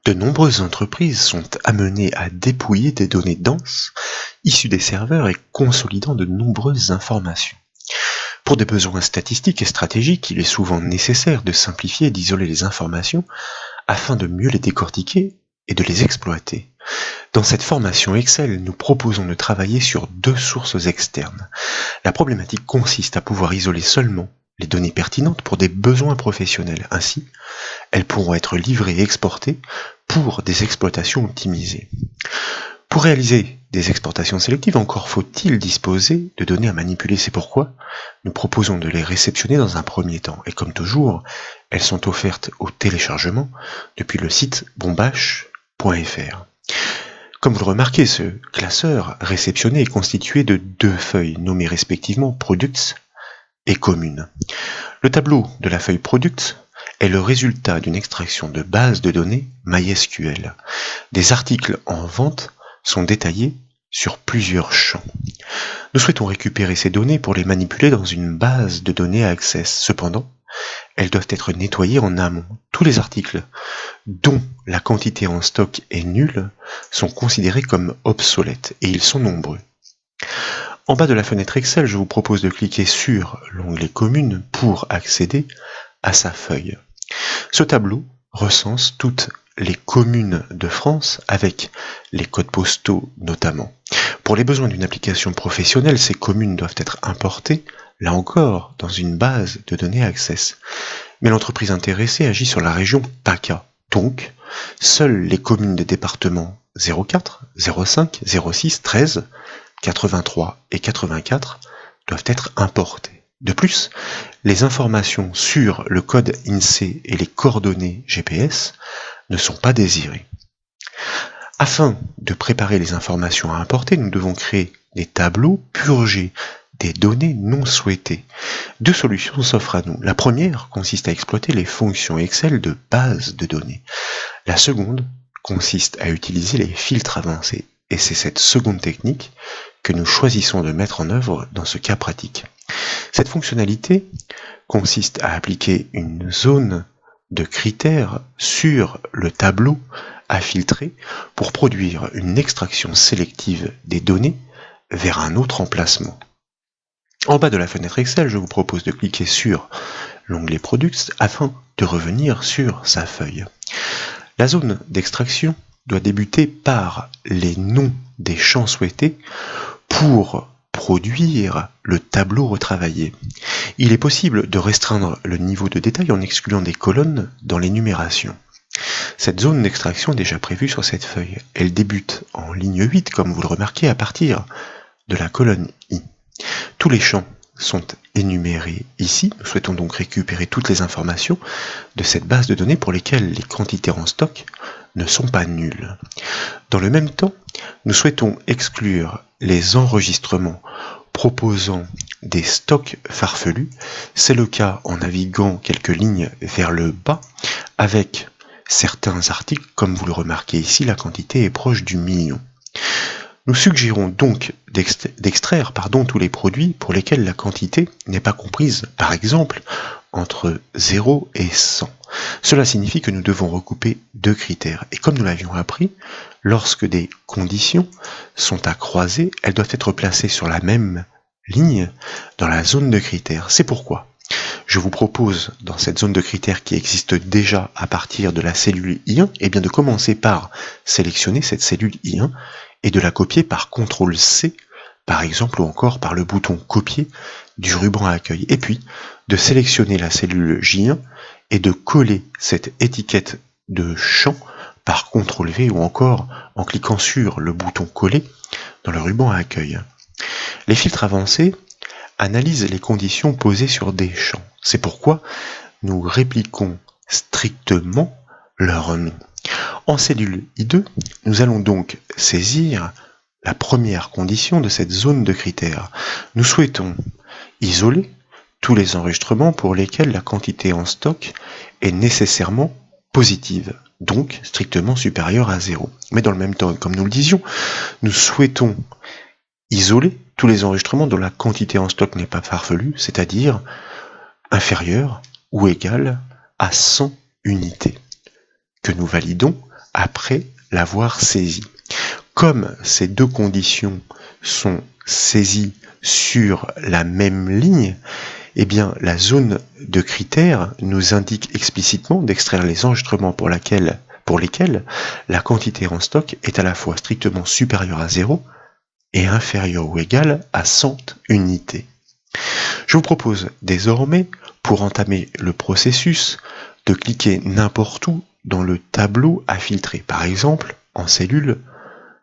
De nombreuses entreprises sont amenées à dépouiller des données denses, issues des serveurs et consolidant de nombreuses informations. Pour des besoins statistiques et stratégiques, il est souvent nécessaire de simplifier et d'isoler les informations afin de mieux les décortiquer et de les exploiter. Dans cette formation Excel, nous proposons de travailler sur deux sources externes. La problématique consiste à pouvoir isoler seulement les données pertinentes pour des besoins professionnels. Ainsi, elles pourront être livrées et exportées pour des exploitations optimisées. Pour réaliser des exportations sélectives, encore faut-il disposer de données à manipuler. C'est pourquoi nous proposons de les réceptionner dans un premier temps. Et comme toujours, elles sont offertes au téléchargement depuis le site bombache.fr. Comme vous le remarquez, ce classeur réceptionné est constitué de deux feuilles nommées respectivement Products et Communes. Le tableau de la feuille Products est le résultat d'une extraction de bases de données MySQL. Des articles en vente sont détaillés sur plusieurs champs. Nous souhaitons récupérer ces données pour les manipuler dans une base de données à Access. Cependant, elles doivent être nettoyées en amont. Tous les articles dont la quantité en stock est nulle sont considérés comme obsolètes, et ils sont nombreux. En bas de la fenêtre Excel, je vous propose de cliquer sur l'onglet Communes pour accéder à sa feuille. Ce tableau recense toutes les communes de France avec les codes postaux notamment. Pour les besoins d'une application professionnelle, ces communes doivent être importées, là encore, dans une base de données Access. Mais l'entreprise intéressée agit sur la région PACA. Donc, seules les communes des départements 04, 05, 06, 13, 83 et 84 doivent être importées. De plus, les informations sur le code INSEE et les coordonnées GPS ne sont pas désirées. Afin de préparer les informations à importer, nous devons créer des tableaux purgés des données non souhaitées. Deux solutions s'offrent à nous. La première consiste à exploiter les fonctions Excel de base de données. La seconde consiste à utiliser les filtres avancés. Et c'est cette seconde technique que nous choisissons de mettre en œuvre dans ce cas pratique. Cette fonctionnalité consiste à appliquer une zone de critères sur le tableau à filtrer pour produire une extraction sélective des données vers un autre emplacement. En bas de la fenêtre Excel, je vous propose de cliquer sur l'onglet Products afin de revenir sur sa feuille. La zone d'extraction doit débuter par les noms des champs souhaités pour produire le tableau retravaillé. Il est possible de restreindre le niveau de détail en excluant des colonnes dans l'énumération. Cette zone d'extraction est déjà prévue sur cette feuille. Elle débute en ligne 8, comme vous le remarquez, à partir de la colonne I. Tous les champs sont énumérés ici. Nous souhaitons donc récupérer toutes les informations de cette base de données pour lesquelles les quantités en stock ne sont pas nulles. Dans le même temps, nous souhaitons exclure les enregistrements proposant des stocks farfelus. C'est le cas en naviguant quelques lignes vers le bas avec certains articles. Comme vous le remarquez ici, la quantité est proche du million. Nous suggérons donc d'extraire tous les produits pour lesquels la quantité n'est pas comprise, par exemple, entre 0 et 100. Cela signifie que nous devons recouper deux critères. Et comme nous l'avions appris, lorsque des conditions sont à croiser, elles doivent être placées sur la même ligne dans la zone de critères. C'est pourquoi je vous propose, dans cette zone de critères qui existe déjà à partir de la cellule I1, de commencer par sélectionner cette cellule I1 et de la copier par CTRL-C, par exemple, ou encore par le bouton copier du ruban à accueil. Et puis, de sélectionner la cellule J1 et de coller cette étiquette de champ par CTRL-V ou encore en cliquant sur le bouton coller dans le ruban à accueil. Les filtres avancés analysent les conditions posées sur des champs. C'est pourquoi nous répliquons strictement leur nom. En cellule I2, nous allons donc saisir la première condition de cette zone de critères. Nous souhaitons isoler tous les enregistrements pour lesquels la quantité en stock est nécessairement positive, donc strictement supérieure à 0. Mais dans le même temps, comme nous le disions, nous souhaitons isoler tous les enregistrements dont la quantité en stock n'est pas farfelue, c'est-à-dire inférieure ou égale à 100 unités, que nous validons après l'avoir saisi. Comme ces deux conditions sont saisies sur la même ligne, eh bien, la zone de critères nous indique explicitement d'extraire les enregistrements pour lesquels la quantité en stock est à la fois strictement supérieure à 0 et inférieure ou égale à 100 unités. Je vous propose désormais, pour entamer le processus, de cliquer n'importe où dans le tableau à filtrer, par exemple en cellule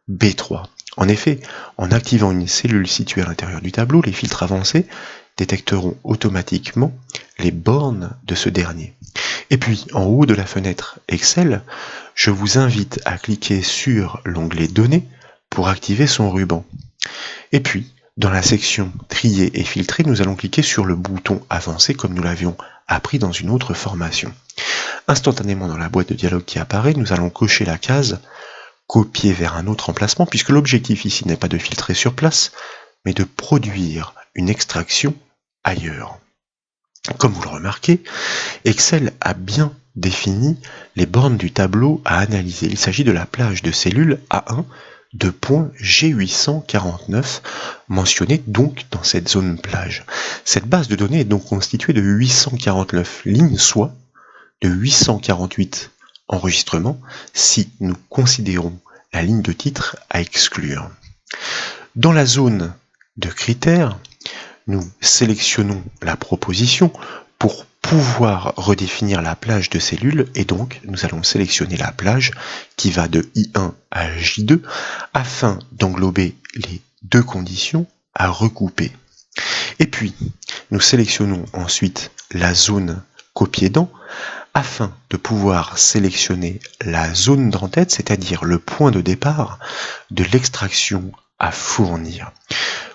B3. En effet, en activant une cellule située à l'intérieur du tableau, les filtres avancés détecteront automatiquement les bornes de ce dernier. Et puis, en haut de la fenêtre Excel, je vous invite à cliquer sur l'onglet Données pour activer son ruban. Et puis, dans la section Trier et filtrer, nous allons cliquer sur le bouton Avancer comme nous l'avions appris dans une autre formation. Instantanément dans la boîte de dialogue qui apparaît, nous allons cocher la case Copier vers un autre emplacement, puisque l'objectif ici n'est pas de filtrer sur place, mais de produire une extraction ailleurs. Comme vous le remarquez, Excel a bien défini les bornes du tableau à analyser. Il s'agit de la plage de cellules A1 de point G849, mentionnée donc dans cette zone plage. Cette base de données est donc constituée de 849 lignes, soit de 848 enregistrements si nous considérons la ligne de titre à exclure. Dans la zone de critères, nous sélectionnons la proposition pour pouvoir redéfinir la plage de cellules et donc nous allons sélectionner la plage qui va de I1 à J2 afin d'englober les deux conditions à recouper. Et puis, nous sélectionnons ensuite la zone copier dans afin de pouvoir sélectionner la zone d'entête, c'est-à-dire le point de départ de l'extraction à fournir.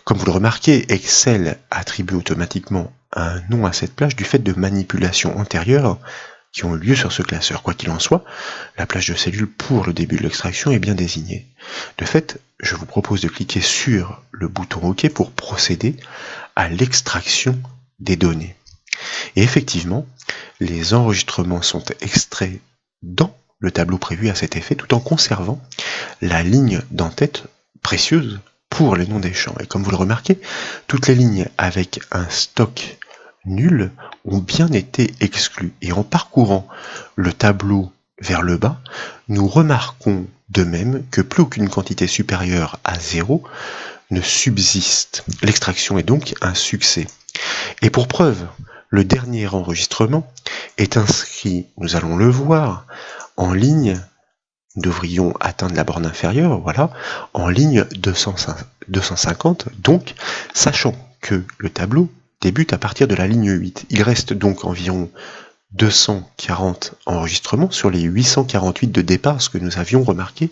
Comme vous le remarquez, Excel attribue automatiquement un nom à cette plage du fait de manipulations antérieures qui ont eu lieu sur ce classeur. Quoi qu'il en soit, la plage de cellules pour le début de l'extraction est bien désignée. De fait, je vous propose de cliquer sur le bouton OK pour procéder à l'extraction des données. Et effectivement, les enregistrements sont extraits dans le tableau prévu à cet effet tout en conservant la ligne d'entête précieuse pour les noms des champs. Et comme vous le remarquez, toutes les lignes avec un stock nul ont bien été exclues. Et en parcourant le tableau vers le bas, nous remarquons de même que plus aucune quantité supérieure à 0 ne subsiste. L'extraction est donc un succès. Et pour preuve, le dernier enregistrement est inscrit, nous allons le voir, en ligne, nous devrions atteindre la borne inférieure, voilà, en ligne 250, donc, sachant que le tableau débute à partir de la ligne 8. Il reste donc environ 240 enregistrements sur les 848 de départ, ce que nous avions remarqué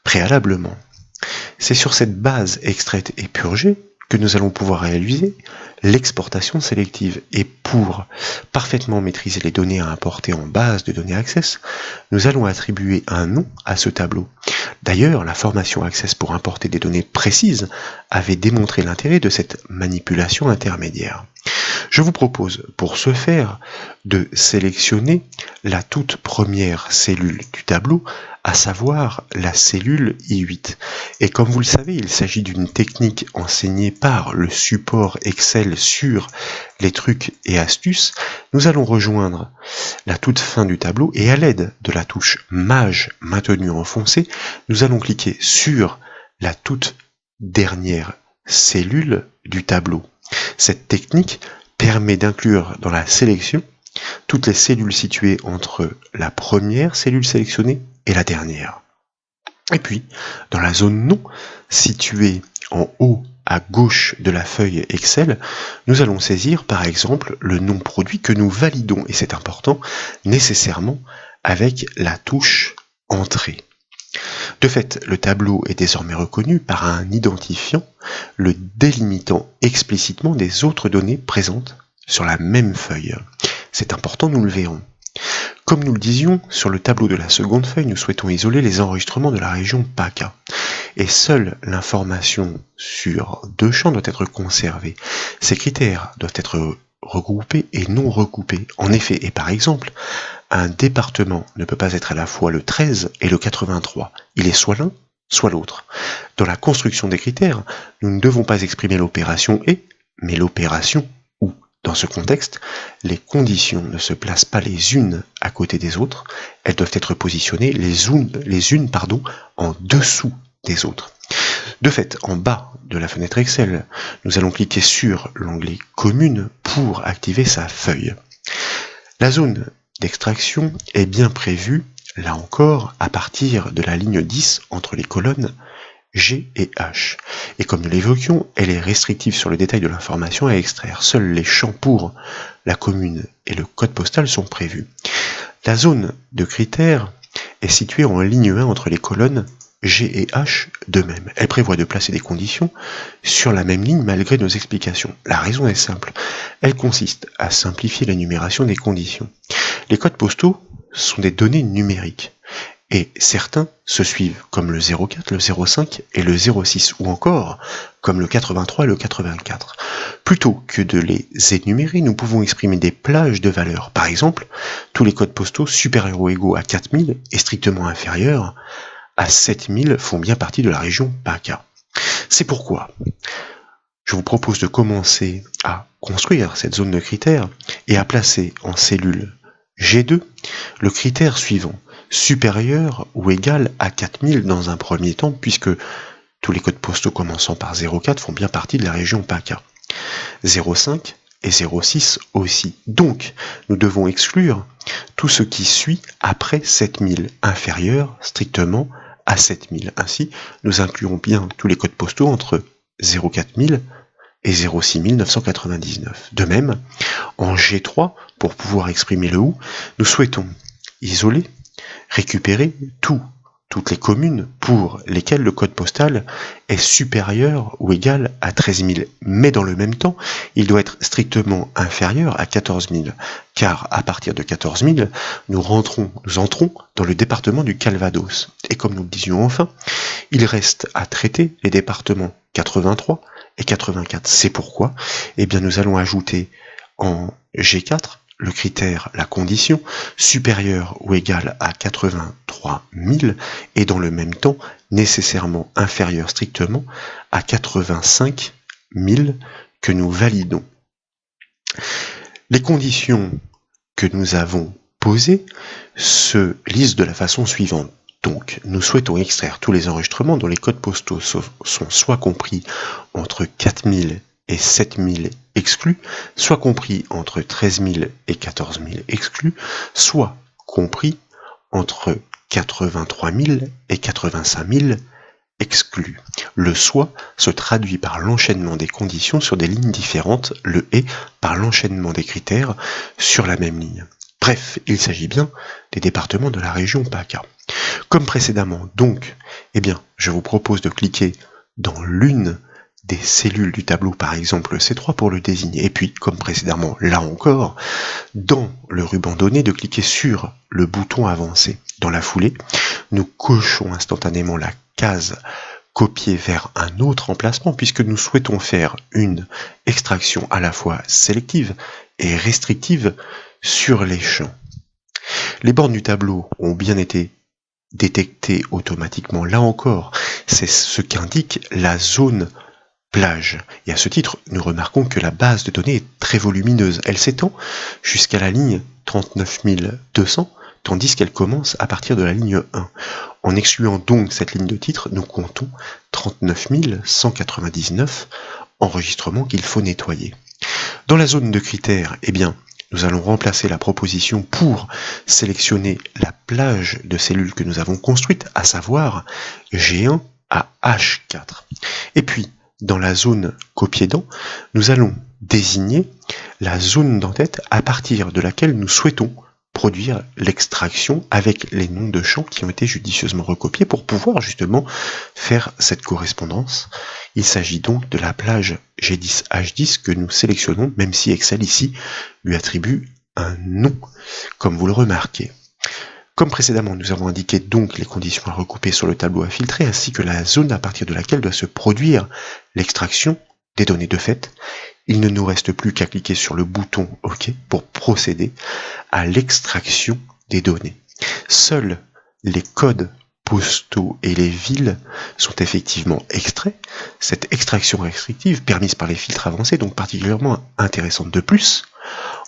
préalablement. C'est sur cette base extraite et purgée que nous allons pouvoir réaliser l'exportation sélective. Et pour parfaitement maîtriser les données à importer en base de données Access, nous allons attribuer un nom à ce tableau. D'ailleurs, la formation Access pour importer des données précises avait démontré l'intérêt de cette manipulation intermédiaire. Je vous propose pour ce faire de sélectionner la toute première cellule du tableau, à savoir la cellule I8. Et comme vous le savez, il s'agit d'une technique enseignée par le support Excel sur les trucs et astuces. Nous allons rejoindre la toute fin du tableau et à l'aide de la touche Maj maintenue enfoncée, nous allons cliquer sur la toute dernière cellule du tableau. Cette technique permet d'inclure dans la sélection toutes les cellules situées entre la première cellule sélectionnée et la dernière. Et puis, dans la zone nom, située en haut à gauche de la feuille Excel, nous allons saisir par exemple le nom produit que nous validons, et c'est important, nécessairement avec la touche Entrée. De fait, le tableau est désormais reconnu par un identifiant le délimitant explicitement des autres données présentes sur la même feuille. C'est important, nous le verrons. Comme nous le disions, sur le tableau de la seconde feuille, nous souhaitons isoler les enregistrements de la région PACA. Et seule l'information sur deux champs doit être conservée. Ces critères doivent être regroupés et non recoupés. En effet, et par exemple, un département ne peut pas être à la fois le 13 et le 83. Il est soit l'un, soit l'autre. Dans la construction des critères, nous ne devons pas exprimer l'opération « et », mais l'opération « ou ». Dans ce contexte, les conditions ne se placent pas les unes à côté des autres, elles doivent être positionnées les unes en dessous des autres. De fait, en bas de la fenêtre Excel, nous allons cliquer sur l'onglet « Commune » pour activer sa feuille. La zone d'extraction est bien prévue, là encore, à partir de la ligne 10 entre les colonnes G et H. Et comme nous l'évoquions, elle est restrictive sur le détail de l'information à extraire. Seuls les champs pour la commune et le code postal sont prévus. La zone de critères est située en ligne 1 entre les colonnes G et H de même. Elle prévoit de placer des conditions sur la même ligne malgré nos explications. La raison est simple. Elle consiste à simplifier l'énumération des conditions. Les codes postaux sont des données numériques. Et certains se suivent comme le 04, le 05 et le 06, ou encore comme le 83 et le 84. Plutôt que de les énumérer, nous pouvons exprimer des plages de valeurs. Par exemple, tous les codes postaux supérieurs ou égaux à 4000 et strictement inférieurs à 7000 font bien partie de la région PACA. C'est pourquoi je vous propose de commencer à construire cette zone de critères et à placer en cellule G2 le critère suivant, supérieur ou égal à 4000 dans un premier temps, puisque tous les codes postaux commençant par 04 font bien partie de la région PACA. 05 et 06 aussi. Donc, nous devons exclure tout ce qui suit après 7000, inférieur strictement à 7000. Ainsi, nous incluons bien tous les codes postaux entre 04000 et 06999. De même, en G3, pour pouvoir exprimer le OU, nous souhaitons isoler, récupérer toutes les communes pour lesquelles le code postal est supérieur ou égal à 13 000. Mais dans le même temps, il doit être strictement inférieur à 14 000, car à partir de 14 000, nous entrons dans le département du Calvados. Et comme nous le disions enfin, il reste à traiter les départements 83 et 84. C'est pourquoi nous allons ajouter en G4 le critère, la condition, supérieure ou égale à 83 000 et dans le même temps nécessairement inférieur strictement à 85 000 que nous validons. Les conditions que nous avons posées se lisent de la façon suivante. Donc, nous souhaitons extraire tous les enregistrements dont les codes postaux sont soit compris entre 4000 et 7000 exclus, soit compris entre 13 000 et 14 000 exclus, soit compris entre 83 000 et 85 000 exclus. Le soit se traduit par l'enchaînement des conditions sur des lignes différentes, le et par l'enchaînement des critères sur la même ligne. Bref, il s'agit bien des départements de la région PACA. Comme précédemment, donc, je vous propose de cliquer dans l'une des cellules du tableau, par exemple C3 pour le désigner, et puis, comme précédemment, là encore, dans le ruban donné, de cliquer sur le bouton avancer. Dans la foulée, nous cochons instantanément la case copier vers un autre emplacement, puisque nous souhaitons faire une extraction à la fois sélective et restrictive sur les champs. Les bornes du tableau ont bien été détectées automatiquement. Là encore, c'est ce qu'indique la zone plage. Et à ce titre, nous remarquons que la base de données est très volumineuse. Elle s'étend jusqu'à la ligne 39 200, tandis qu'elle commence à partir de la ligne 1. En excluant donc cette ligne de titre, nous comptons 39 199 enregistrements qu'il faut nettoyer. Dans la zone de critères, nous allons remplacer la proposition pour sélectionner la plage de cellules que nous avons construite, à savoir G1 à H4. Et puis, dans la zone copier-dents, nous allons désigner la zone d'entête à partir de laquelle nous souhaitons produire l'extraction avec les noms de champs qui ont été judicieusement recopiés pour pouvoir justement faire cette correspondance. Il s'agit donc de la plage G10H10 que nous sélectionnons, même si Excel ici lui attribue un nom, comme vous le remarquez. Comme précédemment, nous avons indiqué donc les conditions à recouper sur le tableau à filtrer, ainsi que la zone à partir de laquelle doit se produire l'extraction des données de fait. Il ne nous reste plus qu'à cliquer sur le bouton OK pour procéder à l'extraction des données. Seuls les codes postaux et les villes sont effectivement extraits. Cette extraction restrictive, permise par les filtres avancés, est donc particulièrement intéressante. De plus,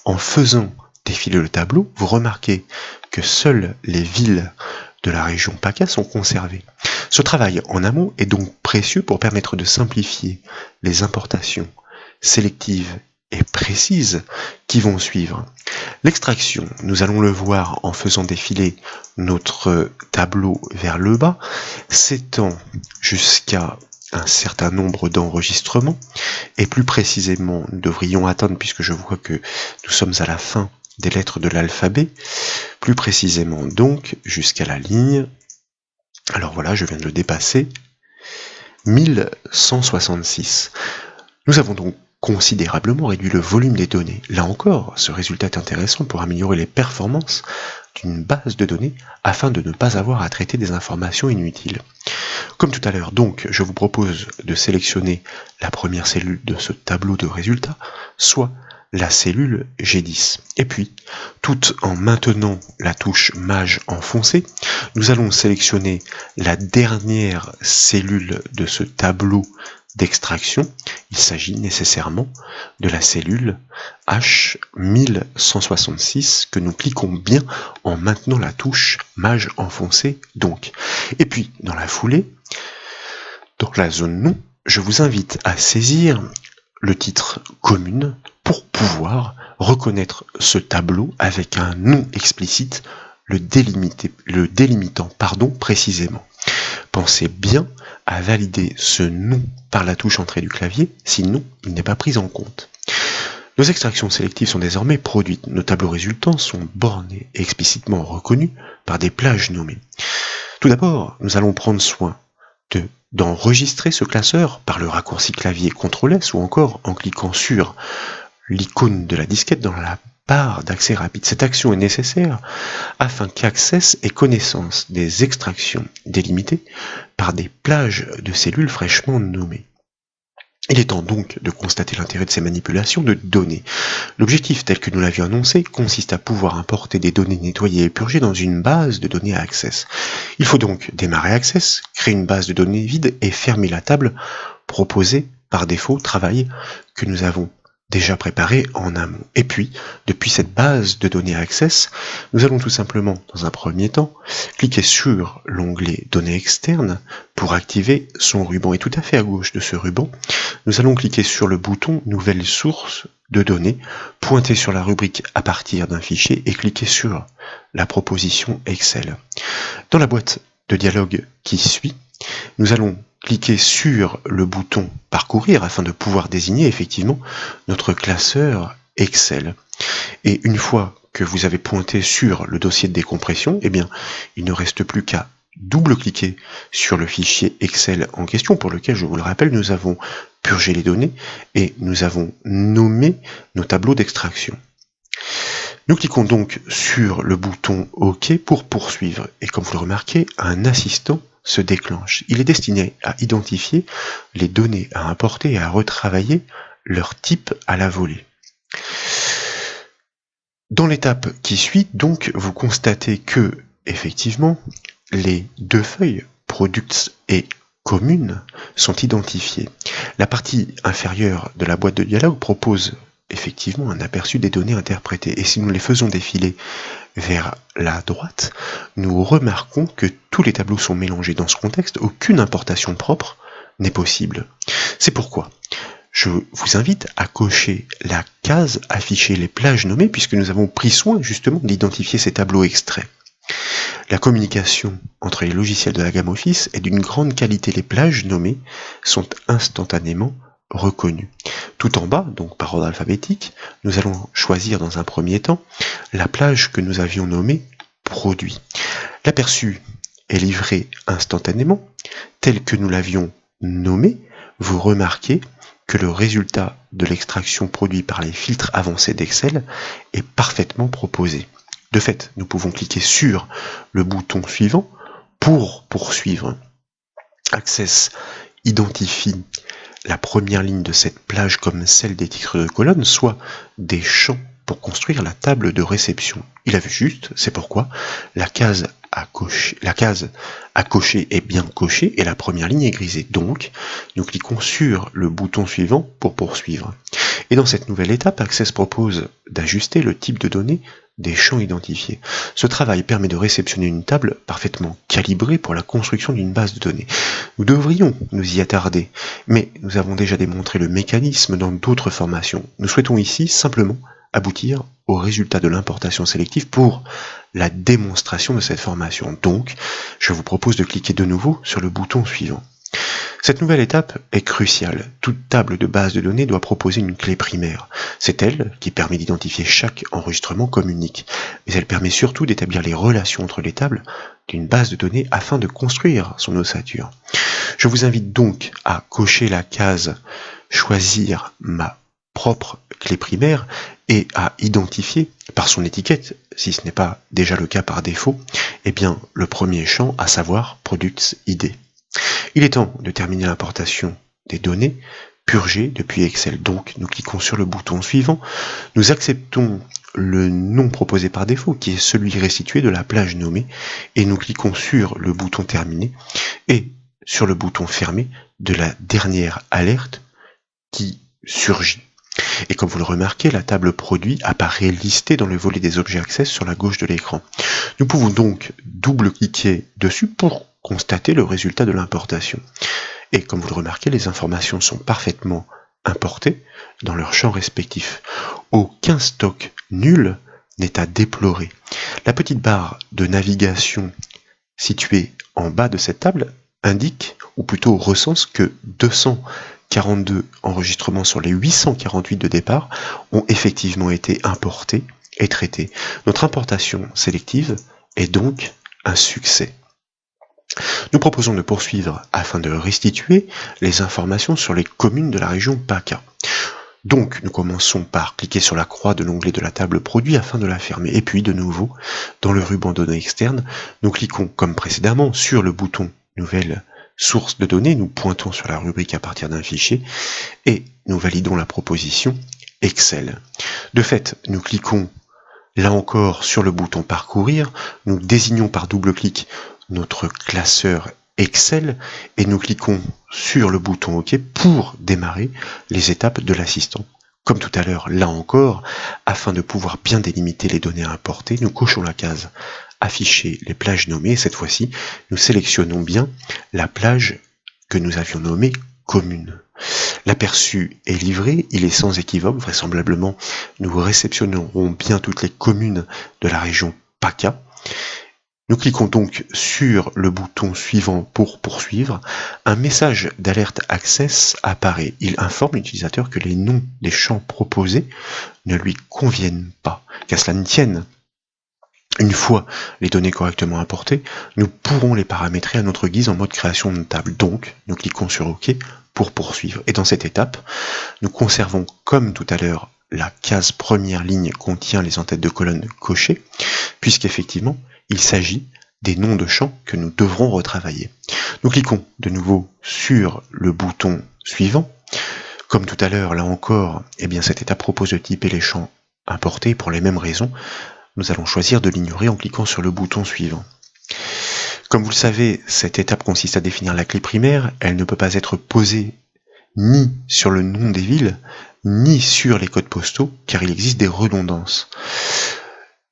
en faisant défiler le tableau, vous remarquez que seules les villes de la région PACA sont conservées. Ce travail en amont est donc précieux pour permettre de simplifier les importations sélectives et précises qui vont suivre. L'extraction, nous allons le voir en faisant défiler notre tableau vers le bas, s'étend jusqu'à un certain nombre d'enregistrements, et plus précisément, nous devrions atteindre, puisque je vois que nous sommes à la fin des lettres de l'alphabet, plus précisément donc jusqu'à la ligne, alors voilà, je viens de le dépasser, 1166. Nous avons donc considérablement réduit le volume des données. Là encore, ce résultat est intéressant pour améliorer les performances d'une base de données afin de ne pas avoir à traiter des informations inutiles. Comme tout à l'heure, donc, je vous propose de sélectionner la première cellule de ce tableau de résultats, soit la cellule G10. Et puis, tout en maintenant la touche Maj enfoncée, nous allons sélectionner la dernière cellule de ce tableau d'extraction. Il s'agit nécessairement de la cellule H1166 que nous cliquons bien en maintenant la touche Maj enfoncée donc. Et puis, dans la foulée, dans la zone nom, je vous invite à saisir le titre commune pour pouvoir reconnaître ce tableau avec un nom explicite, le délimitant précisément. Pensez bien à valider ce nom par la touche entrée du clavier, sinon il n'est pas pris en compte. Nos extractions sélectives sont désormais produites. Nos tableaux résultants sont bornés et explicitement reconnus par des plages nommées. Tout d'abord, nous allons prendre soin d'enregistrer ce classeur par le raccourci clavier CTRL-S ou encore en cliquant sur l'icône de la disquette dans la barre d'accès rapide. Cette action est nécessaire afin qu'Access ait connaissance des extractions délimitées par des plages de cellules fraîchement nommées. Il est temps donc de constater l'intérêt de ces manipulations de données. L'objectif tel que nous l'avions annoncé consiste à pouvoir importer des données nettoyées et purgées dans une base de données à Access. Il faut donc démarrer Access, créer une base de données vide et fermer la table proposée par défaut travail que nous avons déjà préparé en amont. Et puis, depuis cette base de données Access, nous allons tout simplement, dans un premier temps, cliquer sur l'onglet Données externes pour activer son ruban. Et tout à fait à gauche de ce ruban, nous allons cliquer sur le bouton Nouvelle source de données, pointer sur la rubrique à partir d'un fichier et cliquer sur la proposition Excel. Dans la boîte de dialogue qui suit, nous allons cliquer sur le bouton Parcourir afin de pouvoir désigner effectivement notre classeur Excel. Et une fois que vous avez pointé sur le dossier de décompression, eh bien, il ne reste plus qu'à double-cliquer sur le fichier Excel en question, pour lequel, je vous le rappelle, nous avons purgé les données et nous avons nommé nos tableaux d'extraction. Nous cliquons donc sur le bouton OK pour poursuivre. Et comme vous le remarquez, un assistant se déclenche. Il est destiné à identifier les données à importer et à retravailler leur type à la volée. Dans l'étape qui suit, donc, vous constatez que, effectivement, les deux feuilles, Products et Communes, sont identifiées. La partie inférieure de la boîte de dialogue propose effectivement un aperçu des données interprétées. Et si nous les faisons défiler vers la droite, nous remarquons que tous les tableaux sont mélangés. Dans ce contexte, aucune importation propre n'est possible. C'est pourquoi je vous invite à cocher la case « Afficher les plages nommées » puisque nous avons pris soin justement d'identifier ces tableaux extraits. La communication entre les logiciels de la gamme Office est d'une grande qualité. Les plages nommées sont instantanément reconnues. Tout en bas, donc par ordre alphabétique, nous allons choisir dans un premier temps la plage que nous avions nommée « Produit ». L'aperçu est livré instantanément, tel que nous l'avions nommé. Vous remarquez que le résultat de l'extraction produit par les filtres avancés d'Excel est parfaitement proposé. De fait, nous pouvons cliquer sur le bouton suivant pour poursuivre. Access identifie la première ligne de cette plage comme celle des titres de colonne, soit des champs pour construire la table de réception. Il a vu juste, c'est pourquoi la case à cocher est bien cochée et la première ligne est grisée. Donc, nous cliquons sur le bouton suivant pour poursuivre. Et dans cette nouvelle étape, Access propose d'ajuster le type de données des champs identifiés. Ce travail permet de réceptionner une table parfaitement calibrée pour la construction d'une base de données. Nous devrions nous y attarder, mais nous avons déjà démontré le mécanisme dans d'autres formations. Nous souhaitons ici simplement aboutir au résultat de l'importation sélective pour la démonstration de cette formation. Donc, je vous propose de cliquer de nouveau sur le bouton suivant. Cette nouvelle étape est cruciale. Toute table de base de données doit proposer une clé primaire. C'est elle qui permet d'identifier chaque enregistrement comme unique. Mais elle permet surtout d'établir les relations entre les tables d'une base de données afin de construire son ossature. Je vous invite donc à cocher la case « Choisir ma propre clé primaire » et à identifier par son étiquette, si ce n'est pas déjà le cas par défaut, le premier champ, à savoir Products ID. Il est temps de terminer l'importation des données purgées depuis Excel. Donc, nous cliquons sur le bouton suivant. Nous acceptons le nom proposé par défaut, qui est celui restitué de la plage nommée, et nous cliquons sur le bouton terminer et sur le bouton fermé de la dernière alerte qui surgit. Et comme vous le remarquez, la table produit apparaît listée dans le volet des objets Access sur la gauche de l'écran. Nous pouvons donc double-cliquer dessus pour constater le résultat de l'importation. Et comme vous le remarquez, les informations sont parfaitement importées dans leurs champs respectifs. Aucun stock nul n'est à déplorer. La petite barre de navigation située en bas de cette table indique, ou plutôt recense, que 242 enregistrements sur les 848 de départ ont effectivement été importés et traités. Notre importation sélective est donc un succès. Nous proposons de poursuivre afin de restituer les informations sur les communes de la région PACA. Donc, nous commençons par cliquer sur la croix de l'onglet de la table produit afin de la fermer. Et puis, de nouveau, dans le ruban données externes, nous cliquons comme précédemment sur le bouton Nouvelle source de données. Nous pointons sur la rubrique à partir d'un fichier et nous validons la proposition Excel. De fait, nous cliquons là encore sur le bouton Parcourir. Nous désignons par double clic notre classeur Excel et nous cliquons sur le bouton OK pour démarrer les étapes de l'assistant. Comme tout à l'heure, là encore, afin de pouvoir bien délimiter les données à importer, nous cochons la case Afficher les plages nommées et cette fois-ci, nous sélectionnons bien la plage que nous avions nommée commune. L'aperçu est livré, il est sans équivoque, vraisemblablement nous réceptionnerons bien toutes les communes de la région PACA. Nous cliquons donc sur le bouton suivant pour poursuivre. Un message d'alerte Access apparaît. Il informe l'utilisateur que les noms des champs proposés ne lui conviennent pas. Qu'à cela ne tienne, une fois les données correctement importées, nous pourrons les paramétrer à notre guise en mode création de table. Donc, nous cliquons sur OK pour poursuivre. Et dans cette étape, nous conservons comme tout à l'heure la case première ligne contient les en-têtes de colonne cochées, puisqu'effectivement, il s'agit des noms de champs que nous devrons retravailler. Nous cliquons de nouveau sur le bouton suivant. Comme tout à l'heure, là encore, cette étape propose de typer les champs importés pour les mêmes raisons. Nous allons choisir de l'ignorer en cliquant sur le bouton suivant. Comme vous le savez, cette étape consiste à définir la clé primaire. Elle ne peut pas être posée ni sur le nom des villes, ni sur les codes postaux, car il existe des redondances.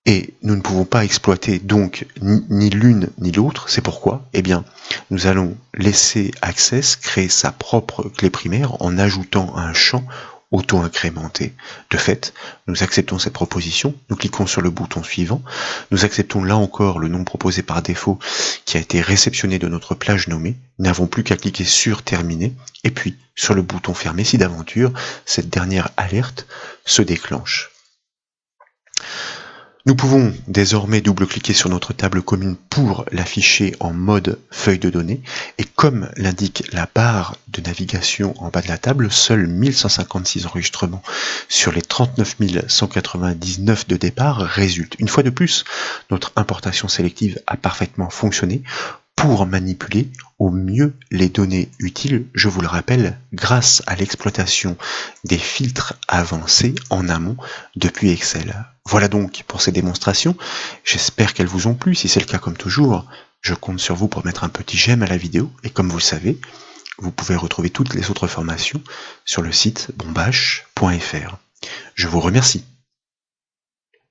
Et nous ne pouvons pas exploiter donc ni l'une ni l'autre. C'est pourquoi, nous allons laisser Access créer sa propre clé primaire en ajoutant un champ auto-incrémenté. De fait, nous acceptons cette proposition, nous cliquons sur le bouton suivant, nous acceptons là encore le nom proposé par défaut qui a été réceptionné de notre plage nommée, nous n'avons plus qu'à cliquer sur terminer, et puis sur le bouton fermé si d'aventure cette dernière alerte se déclenche. Nous pouvons désormais double-cliquer sur notre table commune pour l'afficher en mode feuille de données et comme l'indique la barre de navigation en bas de la table, seuls 1156 enregistrements sur les 39 199 de départ résultent. Une fois de plus, notre importation sélective a parfaitement fonctionné. pour manipuler au mieux les données utiles, je vous le rappelle, grâce à l'exploitation des filtres avancés en amont depuis Excel. Voilà donc pour ces démonstrations, j'espère qu'elles vous ont plu. Si c'est le cas, comme toujours, je compte sur vous pour mettre un petit j'aime à la vidéo, et comme vous le savez, vous pouvez retrouver toutes les autres formations sur le site bombache.fr. Je vous remercie.